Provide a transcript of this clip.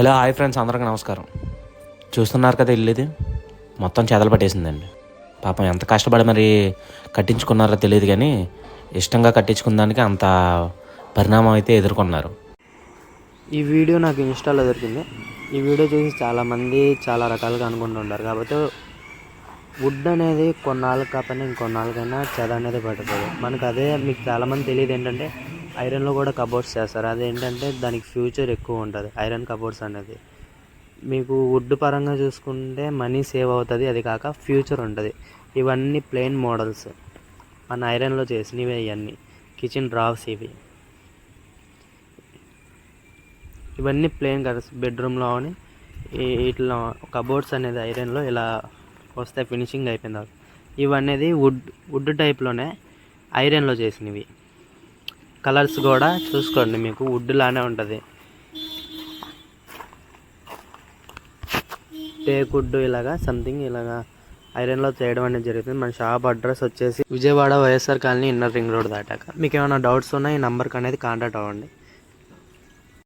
Hello hi friends, అందరికీ నమస్కారం. చూస్తున్నారు కదా, ఇల్లు ఇది మొత్తం చెదలు పట్టేసిందండి. పాపం ఎంత కష్టపడి మరి కట్టించుకున్నారో తెలియదు, కానీ ఇష్టంగా కట్టించుకున్న దానికి అంత పరిణామం అయితే ఎదుర్కొన్నారు. ఈ వీడియో నాకు ఇన్స్టాలో దొరికింది. ఈ వీడియో చూసి చాలామంది చాలా రకాలుగా అనుకుంటుంటారు. కాబట్టి వుడ్ అనేది కొన్నాళ్ళకి కాకపోయినా ఇంకొన్నాళ్ళకైనా చెద అనేది పడుతుంది మనకు. అదే మీకు చాలామంది తెలియదు ఏంటంటే ఐరన్లో కూడా కబోర్డ్స్ చేస్తారు. అదేంటంటే దానికి ఫ్యూచర్ ఎక్కువ ఉంటుంది. ఐరన్ కబోర్డ్స్ అనేది మీకు వుడ్ పరంగా చూసుకుంటే మనీ సేవ్ అవుతుంది. అది కాక ఫ్యూచర్ ఉంటుంది. ఇవన్నీ ప్లెయిన్ మోడల్స్ మన ఐరన్లో చేసినవి. ఇవన్నీ కిచెన్ డ్రావ్స్. ఇవన్నీ ప్లెయిన్ కలర్స్. బెడ్రూమ్లో అని ఇట్లా కబోర్డ్స్ అనేది ఐరన్లో ఇలా వస్తాయి. ఫినిషింగ్ అయిపోయింది. ఇవన్నీ వుడ్ టైప్లోనే ఐరన్లో చేసినవి. కలర్స్ కూడా చూసుకోండి, మీకు వుడ్ లానే ఉంటుంది. టేక్ వుడ్ ఇలాగా సంథింగ్ ఇలాగా ఐరన్లో చేయడం అనేది జరుగుతుంది. మన షాప్ అడ్రస్ వచ్చేసి Vijayawada YSR colony, inner ring road దాటాక. మీకు ఏమైనా డౌట్స్ ఉన్నా ఈ నెంబర్కి అనేది కాంటాక్ట్ అవ్వండి.